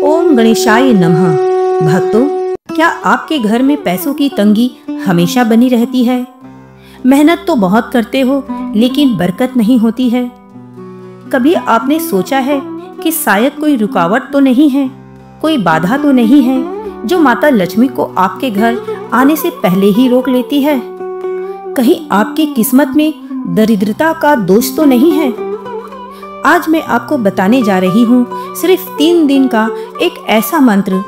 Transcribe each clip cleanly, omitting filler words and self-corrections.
ओम गणेशाय नमः। भक्तों, क्या आपके घर में पैसों की तंगी हमेशा बनी रहती है? मेहनत तो बहुत करते हो लेकिन बरकत नहीं होती है। कभी आपने सोचा है कि शायद कोई रुकावट तो नहीं है, कोई बाधा तो नहीं है जो माता लक्ष्मी को आपके घर आने से पहले ही रोक लेती है? कहीं आपकी किस्मत में दरिद्रता का दोष तो नहीं है? आज मैं आपको बताने जा रही हूँ सिर्फ 3 दिन का एक ऐसा मंत्र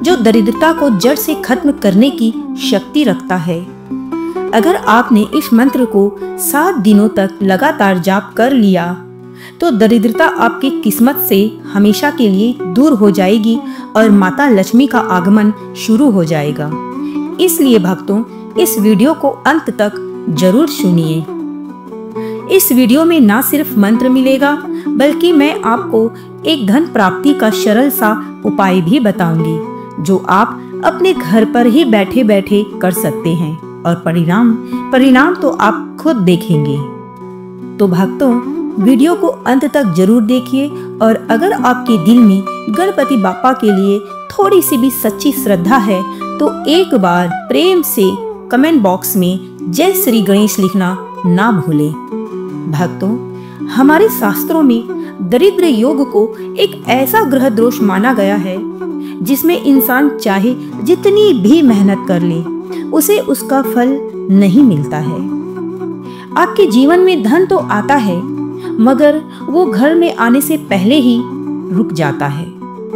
जो दरिद्रता को जड़ से खत्म करने की शक्ति रखता है। अगर आपने इस मंत्र को 7 दिनों तक लगातार जाप कर लिया तो दरिद्रता आपकी किस्मत से हमेशा के लिए दूर हो जाएगी और माता लक्ष्मी का आगमन शुरू हो जाएगा। इसलिए भक्तों, इस वीडियो को अंत तक जरूर सुनिए। इस वीडियो में ना सिर्फ मंत्र मिलेगा बल्कि मैं आपको एक धन प्राप्ति का सरल सा उपाय भी बताऊंगी जो आप अपने घर पर ही बैठे बैठे कर सकते हैं और परिणाम तो आप खुद देखेंगे। तो भक्तों, वीडियो को अंत तक जरूर देखिए और अगर आपके दिल में गणपति बापा के लिए थोड़ी सी भी सच्ची श्रद्धा है तो एक बार प्रेम से कमेंट बॉक्स में जय श्री गणेश लिखना ना भूलें। भक्तों, हमारे शास्त्रों में दरिद्र योग को एक ऐसा ग्रह दोष माना गया है जिसमें इंसान चाहे जितनी भी मेहनत कर ले उसे उसका फल नहीं मिलता है। आपके जीवन में धन तो आता है मगर वो घर में आने से पहले ही रुक जाता है।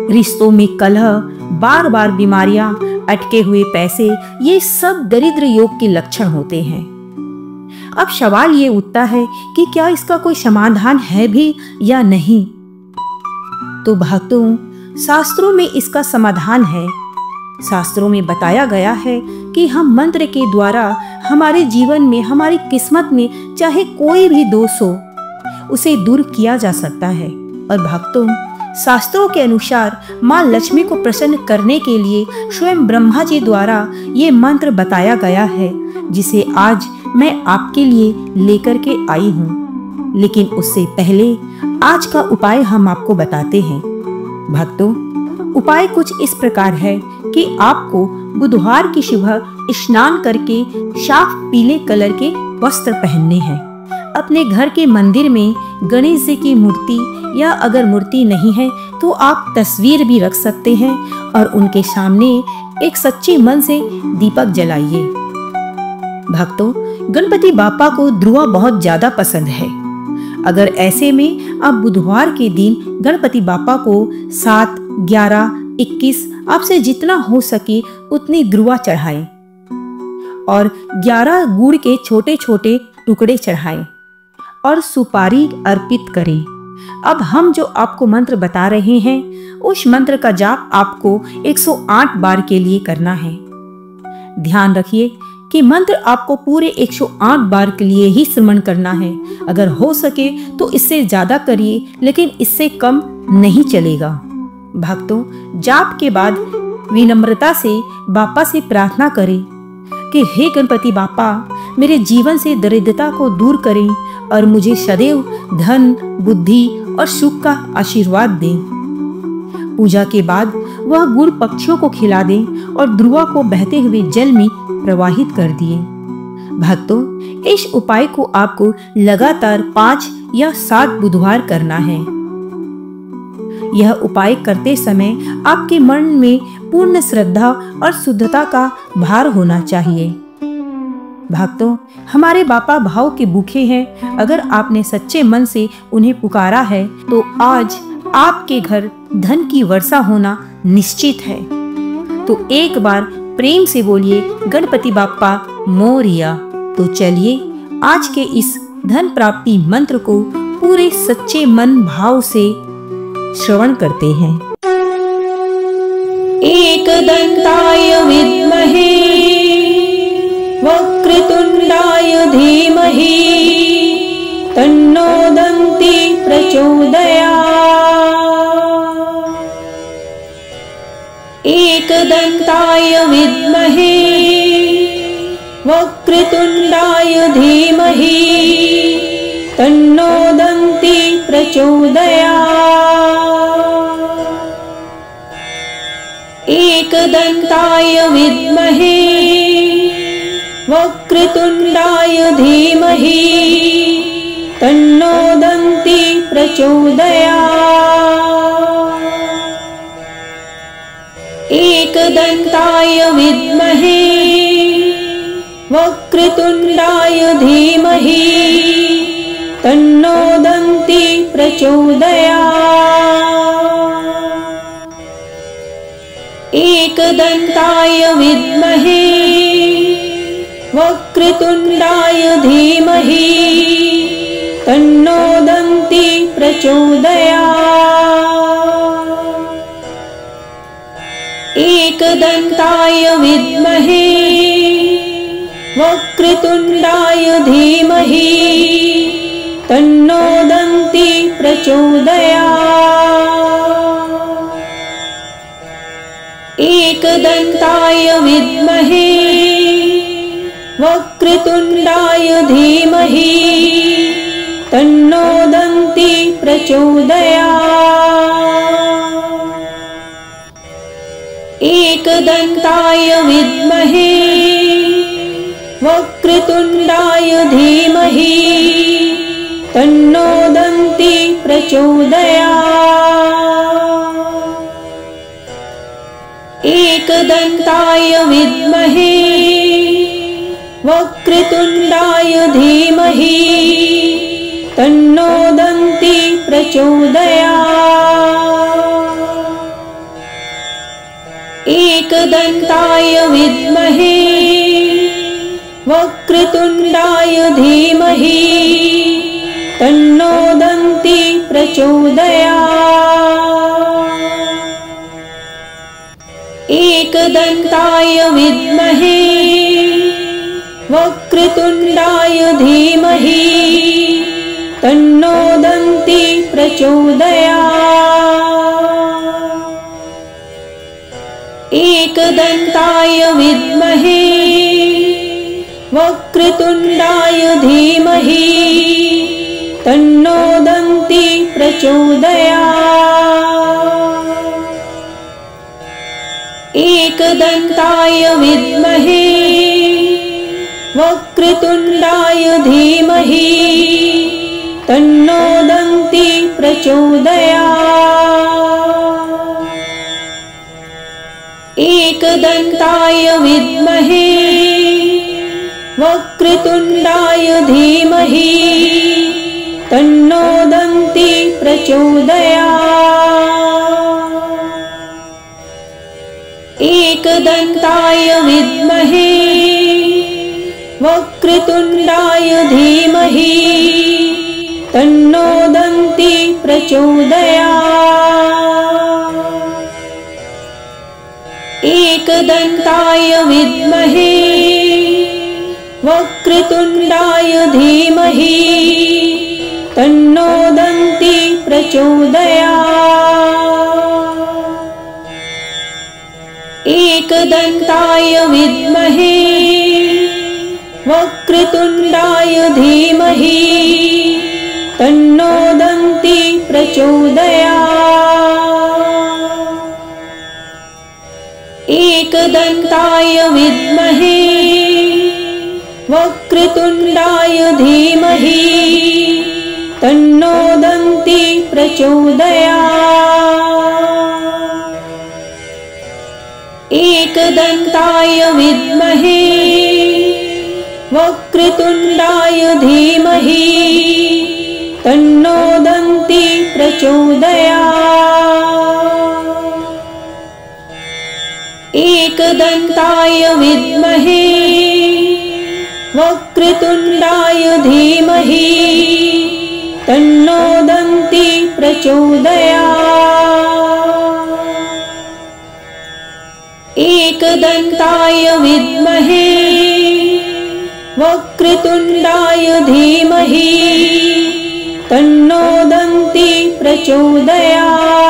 रिश्तों में कलह, बार बार बीमारियां, अटके हुए पैसे, ये सब दरिद्र योग के लक्षण होते हैं। अब सवाल ये उठता है कि क्या इसका कोई समाधान है भी या नहीं? तो भक्तों, शास्त्रों में इसका समाधान है। शास्त्रों में बताया गया है कि हम मंत्र के द्वारा हमारे जीवन में, हमारी किस्मत में चाहे कोई भी दोष हो उसे दूर किया जा सकता है। और भक्तों, शास्त्रों के अनुसार माँ लक्ष्मी को प्रसन्न करने के लिए स्वयं ब्रह्मा जी द्वारा ये मंत्र बताया गया है जिसे आज मैं आपके लिए लेकर के आई हूँ। लेकिन उससे पहले आज का उपाय हम आपको बताते हैं। भक्तों, उपाय कुछ इस प्रकार है कि आपको बुधवार की सुबह स्नान करके साफ पीले कलर के वस्त्र पहनने हैं। अपने घर के मंदिर में गणेश जी की मूर्ति या अगर मूर्ति नहीं है तो आप तस्वीर भी रख सकते हैं और उनके सामने एक सच्चे मन से दीपक जलाइए। भक्तों, गणपति बापा को ध्रुआ बहुत ज्यादा पसंद है। अगर ऐसे में आप बुधवार के दिन गणपति बापा को 7, 11, 21 आपसे जितना हो सके उतनी ध्रुआ चढ़ाएं और 11 गुड़ के छोटे छोटे टुकड़े चढ़ाएं और सुपारी अर्पित करें। अब हम जो आपको मंत्र बता रहे हैं उस मंत्र का जाप आपको 108 बार के लिए करना है। ध्यान रखिए कि मंत्र आपको पूरे 108 बार के लिए ही श्रवण करना है। अगर हो सके तो इससे ज्यादा करिए लेकिन इससे कम नहीं चलेगा। भक्तों, जाप के बाद विनम्रता से बापा से प्रार्थना करें कि हे गणपति बापा, मेरे जीवन से दरिद्रता को दूर करें और मुझे सदैव धन, बुद्धि और सुख का आशीर्वाद दें। पूजा के बाद वह गुड़ पक्षियों को खिला दें और ध्रुआ को बहते हुए जल में प्रवाहित कर दिए। भक्तों, इस उपाय को आपको लगातार 5 या 7 बुधवार करना है। यह उपाय करते समय आपके मन में पूर्ण श्रद्धा और शुद्धता का भार होना चाहिए। भक्तों, हमारे बापा भाव के भूखे हैं। अगर आपने सच्चे मन से उन्हें पुकारा है तो आज आपके घर धन की वर्षा होना निश्चित है। तो एक बार प्रेम से बोलिए गणपति बाप्पा मोरिया। तो चलिए आज के इस धन प्राप्ति मंत्र को पूरे सच्चे मन भाव से श्रवण करते हैं। एकदंताय विद्महे वक्रतुंडाय धीमहि तन्नो दन्ति प्रचोदयात्। एकदंताय विद्महे वक्रतुंडाय धीमहि तन्नो दन्ति प्रचोदयात्। एकदन्ताय विद्महे वक्रतुण्डाय धीमहि तन्नो दन्ती प्रचोदयात्। एकदन्ताय विद्महे वक्रतुण्डाय धीमहि तन्नो दन्ती प्रचोदयात्। एकदन्ताय विद्महे वक्रतुण्डाय धीमहि तन्नो दन्ती प्रचोदयात्। एकदन्ताय विद्महे वक्रतुण्डाय धीमहि तन्नो दन्ती प्रचोदयात्। एकदन्ताय विद्महे वक्रतुण्डाय धीमहि तन्नो दन्ती प्रचोदयात्। एकदन्ताय विद्महे वक्रतुण्डाय धीमहि तन्नो दन्ती प्रचोदयात्। एकदन्ताय विद्महे वक्रतुण्डाय धीमहि तन्नो दन्ती प्रचोदयात्। एकदन्ताय विद्महे वक्रतुण्डाय धीमहि तन्नो दन्ती प्रचोदयात्। एकदन्ताय विद्महे वक्रतुण्डाय धीमहि तन्नो दन्ती प्रचोदयात्। एकदन्ताय विद्महे वक्रतुण्डाय धीमहि तन्नो दन्ती प्रचोदयात्। एकदन्ताय विद्महे वक्रतुण्डाय धीमहि तन्नो दन्ती प्रचोदयात्। एकदन्ताय विद्महे वक्रतुण्डाय धीमहि तन्नो दन्ती प्रचोदयात्। एकदन्ताय विद्महे वक्रतुण्डाय धीमहि तन्नो दन्ती प्रचोदयात्। एकदन्ताय विद्महे वक्रतुण्डाय धीमहि तन्नो दन्ती प्रचोदयात्। एकदन्ताय विद्महे वक्रतुण्डाय धीमहि तन्नो दन्ती प्रचोदयात्। एकदन्ताय विद्महे वक्रतुण्डाय धीमहि तन्नो दन्ती प्रचोदयात्। एकदन्ताय विद्महे वक्रतुण्डाय धीमहि तन्नो दन्ती प्रचोदयात्। एकदन्ताय विद्महे वक्रतुण्डाय धीमहि तन्नो दन्ती प्रचोदयात्। एकदन्ताय विद्महे वक्रतुण्डाय धीमहि तन्नो दन्ती प्रचोदयात्।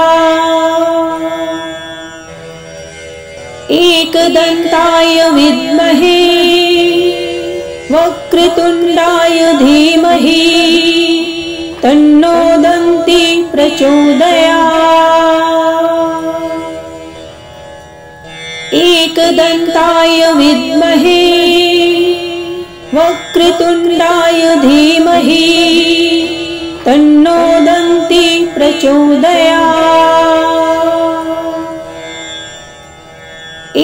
एकदन्ताय विद्महे वक्रतुण्डाय धीमहि तन्नो दन्ती प्रचोदयात्। एकदन्ताय विद्महे वक्रतुण्डाय धीमहि तन्नो दन्ती प्रचोदयात्।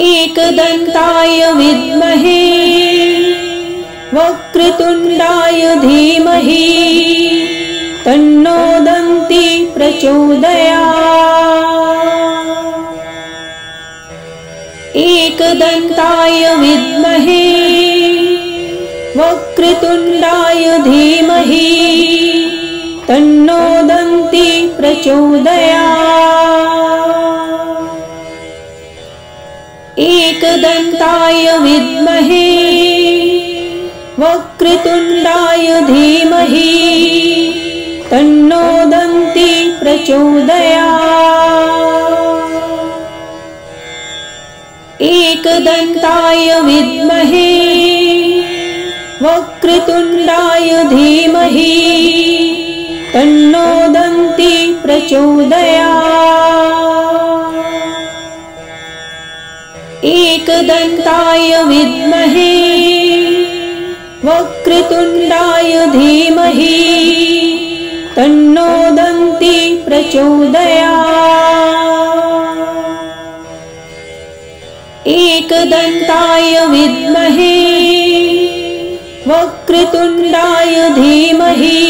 एकदन्ताय विद्महे वक्रतुण्डाय धीमहि तन्नो दन्ती प्रचोदयात्। एकदन्ताय विद्महे वक्रतुण्डाय धीमहि तन्नो दन्ती प्रचोदयात्। एकदन्ताय विद्महे वक्रतुण्डाय धीमहि तन्नो दन्ती प्रचोदयात्। एकदन्ताय विद्महे वक्रतुण्डाय धीमहि तन्नो दन्ती प्रचोदयात्। एकदन्ताय विद्महे वक्रतुण्डाय धीमहि तन्नो दन्ती प्रचोदयात्। एकदन्ताय विद्महे वक्रतुण्डाय धीमहि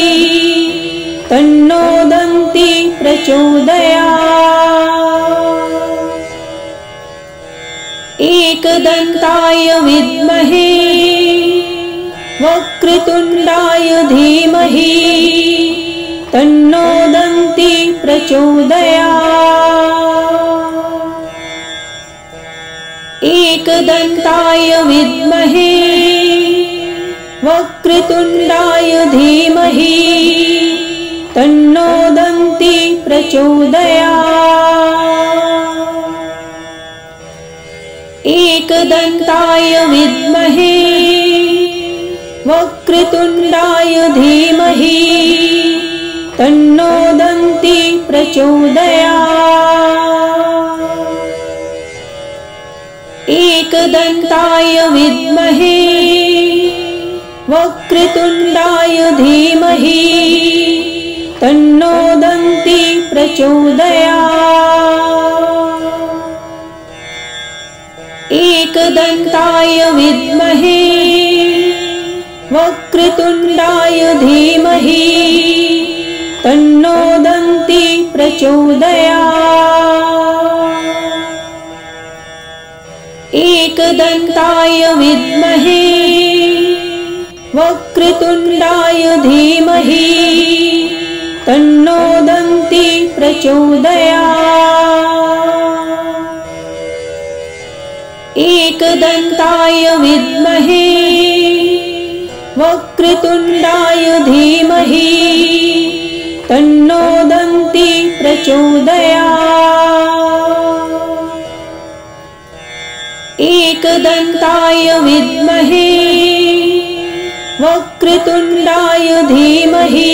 तन्नो दन्ती प्रचोदयात्। एकदन्ताय विद्महे वक्रतुण्डाय धीमहि तन्नो दन्ती प्रचोदयात्। एकदन्ताय विद्महे वक्रतुण्डाय धीमहि तन्नो दन्ती प्रचोदयात्। एकदन्ताय विद्महे वक्रतुण्डाय धीमहि तन्नो दन्ती प्रचोदयात्। एकदन्ताय विद्महे वक्रतुण्डाय धीमहि तन्नो दन्ती प्रचोदयात्। एकदन्ताय विद्महे वक्रतुण्डाय धीमहि तन्नो दन्ती प्रचोदयात्। एकदन्ताय विद्महे वक्रतुण्डाय धीमहि तन्नो दन्ती प्रचोदयात्। एकदन्ताय विद्महे वक्रतुण्डाय धीमहि तन्नो दन्ती प्रचोदयात्। एकदन्ताय विद्महे वक्रतुण्डाय धीमहि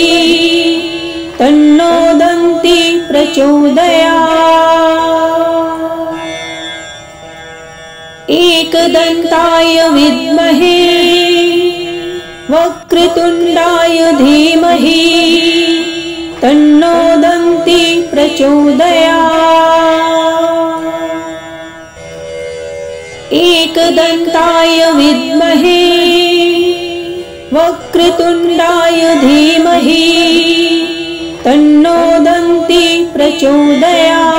तन्नो दन्ती प्रचोदयात्। एकदन्ताय विद्महे वक्रतुण्डाय धीमहि तन्नो दन्ती प्रचोदयात्। एकदन्ताय विद्महे वक्रतुण्डाय धीमहि तन्नो दन्ती प्रचोदयात्।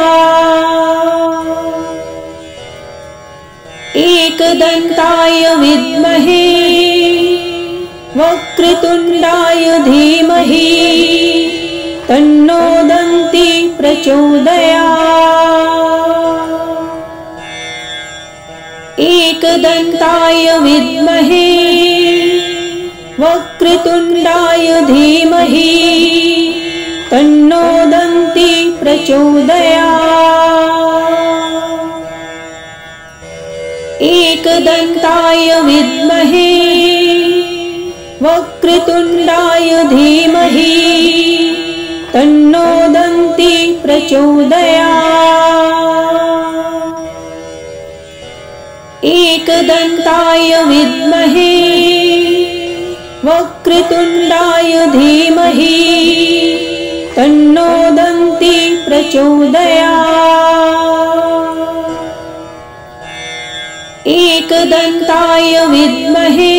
एकदन्ताय विद्महे वक्रतुण्डाय धीमहि तन्नो दन्ती प्रचोदयात्। एकदन्ताय विद्महे वक्रतुण्डाय धीमहि तन्नो दन्ती प्रचोदयात्। एकदन्ताय विद्महे वक्रतुण्डाय धीमहि तन्नो दन्ती प्रचोदयात्। एकदन्ताय विद्महे वक्रतुण्डाय धीमहि तन्नो दन्ती प्रचोदयात्। एकदन्ताय विद्महे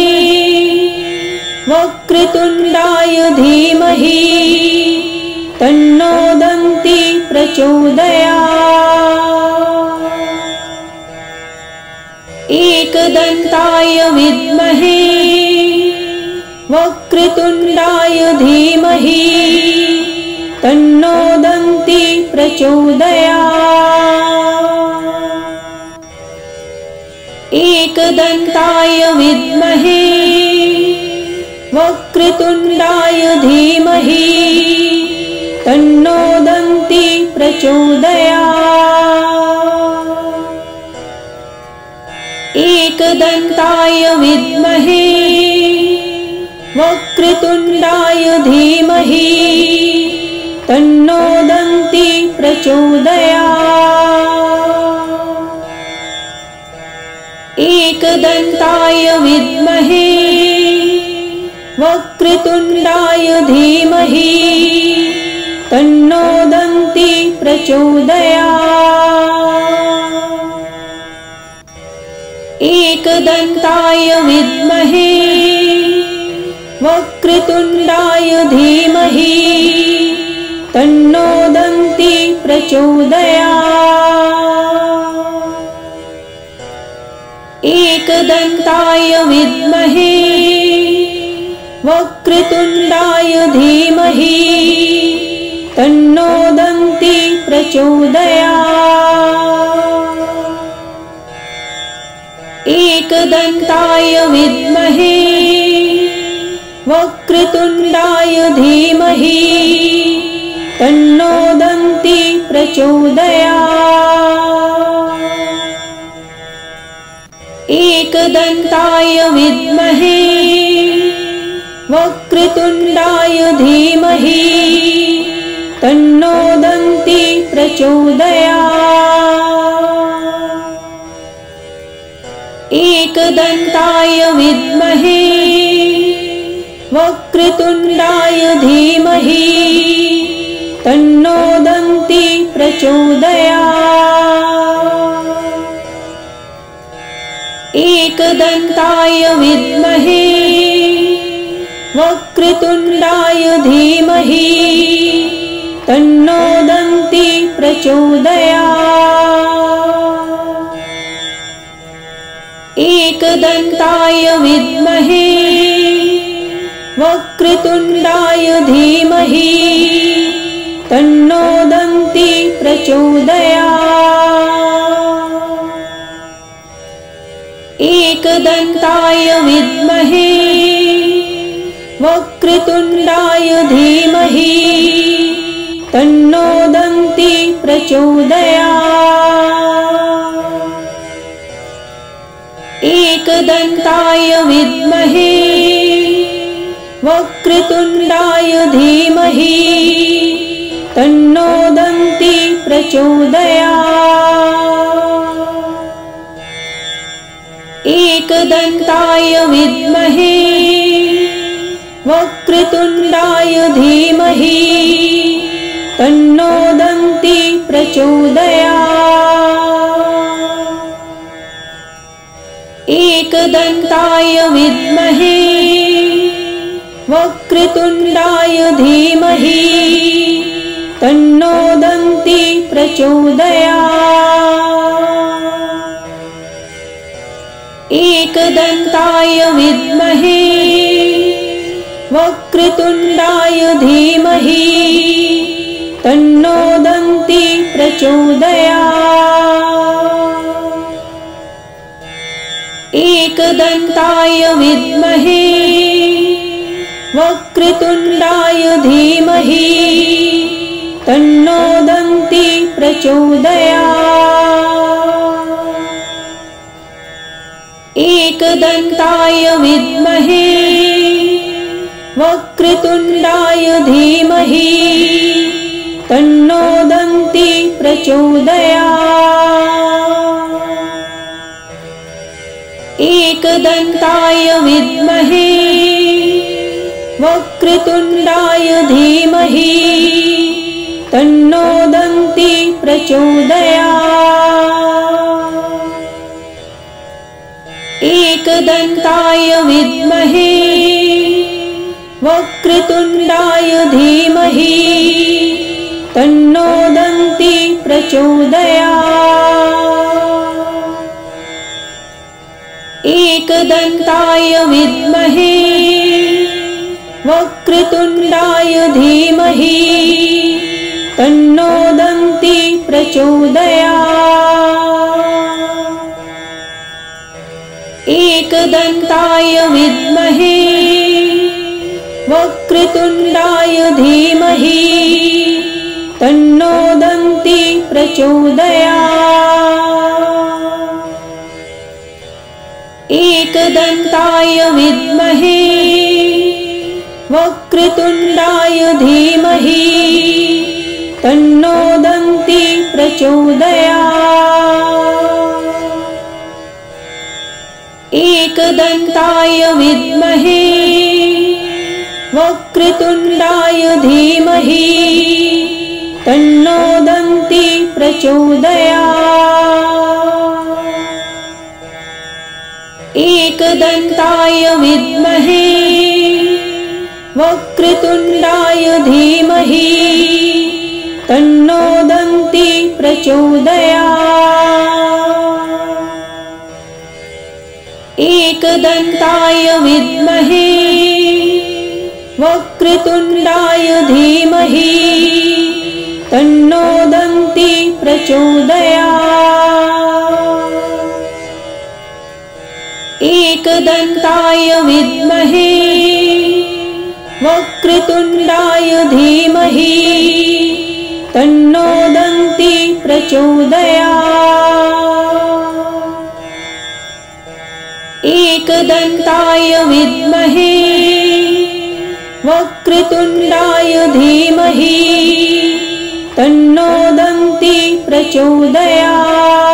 वक्रतुण्डाय धीमहि तन्नो दन्ती प्रचोदयात्। एकदन्ताय विद्महे वक्रतुण्डाय धीमहि तन्नो दन्ती प्रचोदयात्। एकदन्ताय विद्महे वक्रतुण्डाय धीमहि तन्नो दन्ती प्रचोदयात्। एकदन्ताय विद्महे वक्रतुण्डाय धीमहि तन्नो दन्ती प्रचोदयात्। एकदन्ताय विद्महे वक्रतुण्डाय धीमहि तन्नो दन्ती प्रचोदयात्। एकदन्ताय विद्महे वक्रतुण्डाय धीमहि तन्नो दन्ती प्रचोदयात्। एकदन्ताय विद्महे वक्रतुण्डाय धीमहि तन्नो दन्ती प्रचोदयात्। एकदन्ताय विद्महे वक्रतुण्डाय धीमहि तन्नो दन्ती प्रचोदयात्। एकदन्ताय विद्महे वक्रतुण्डाय धीमहि तन्नो दन्ती प्रचोदयात्। एकदन्ताय विद्महे वक्रतुण्डाय धीमहि तन्नो दन्ती प्रचोदयात्। एकदन्ताय विद्महे वक्रतुण्डाय धीमहि तन्नो दन्ती प्रचोदयात्। एकदन्ताय विद्महे वक्रतुण्डाय धीमहि तन्नो दन्ती प्रचोदयात्। एकदन्ताय विद्महे वक्रतुण्डाय धीमहि तन्नो दन्ती प्रचोदयात्। एकदन्ताय विद्महे वक्रतुण्डाय धीमहि तन्नो दन्ती प्रचोदयात्। एकदन्ताय विद्महे वक्रतुण्डाय धीमहि तन्नो दन्ती प्रचोदयात्। एकदन्ताय विद्महे वक्रतुण्डाय धीमहि तन्नो दन्ती प्रचोदयात्। एकदन्ताय विद्महे वक्रतुण्डाय धीमहि तन्नो दन्ती प्रचोदयात्। एकदन्ताय विद्महे वक्रतुण्डाय धीमहि तन्नो दन्ती प्रचोदयात्। एकदन्ताय विद्महे वक्रतुण्डाय धीमहि तन्नो दन्ती प्रचोदयात्। एकदन्ताय विद्महे वक्रतुण्डाय धीमहि तन्नो दन्ती प्रचोदयात्। एकदन्ताय विद्महे वक्रतुण्डाय धीमहि तन्नो दन्ती प्रचोदयात्। एकदन्ताय विद्महे वक्रतुण्डाय धीमहि तन्नो दन्ती प्रचोदयात्। एकदन्ताय विद्महे वक्रतुण्डाय धीमहि तन्नो दन्ती प्रचोदयात्। एकदन्ताय विद्महे वक्रतुण्डाय धीमहि तन्नो दन्ती प्रचोदयात्। एकदन्ताय विद्महे वक्रतुण्डाय धीमहि तन्नो दन्ती प्रचोदयात्। एकदन्ताय विद्महे वक्रतुण्डाय धीमहि तन्नो दन्ती प्रचोदयात्। एकदन्ताय विद्महे वक्रतुण्डाय धीमहि तन्नो दन्ती प्रचोदयात्। एकदन्ताय विद्महे वक्रतुण्डाय धीमहि तन्नो दन्ती प्रचोदयात्। एकदन्ताय विद्महे वक्रतुण्डाय धीमहि तन्नो दन्ती प्रचोदयात्।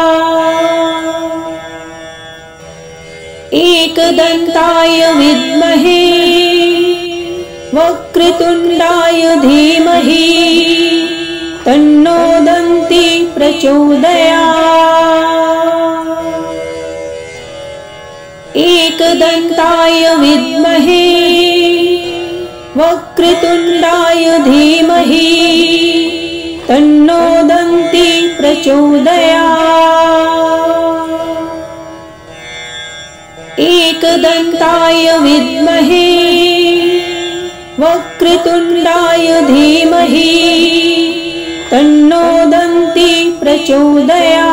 एकदन्ताय विद्महे वक्रतुण्डाय धीमहि तन्नो दन्ती प्रचोदयात्। एकदन्ताय विद्महे वक्रतुण्डाय धीमहि तन्नो दन्ती प्रचोदयात्। एकदन्ताय विद्महे वक्रतुण्डाय धीमहि तन्नो दन्ती प्रचोदयात्।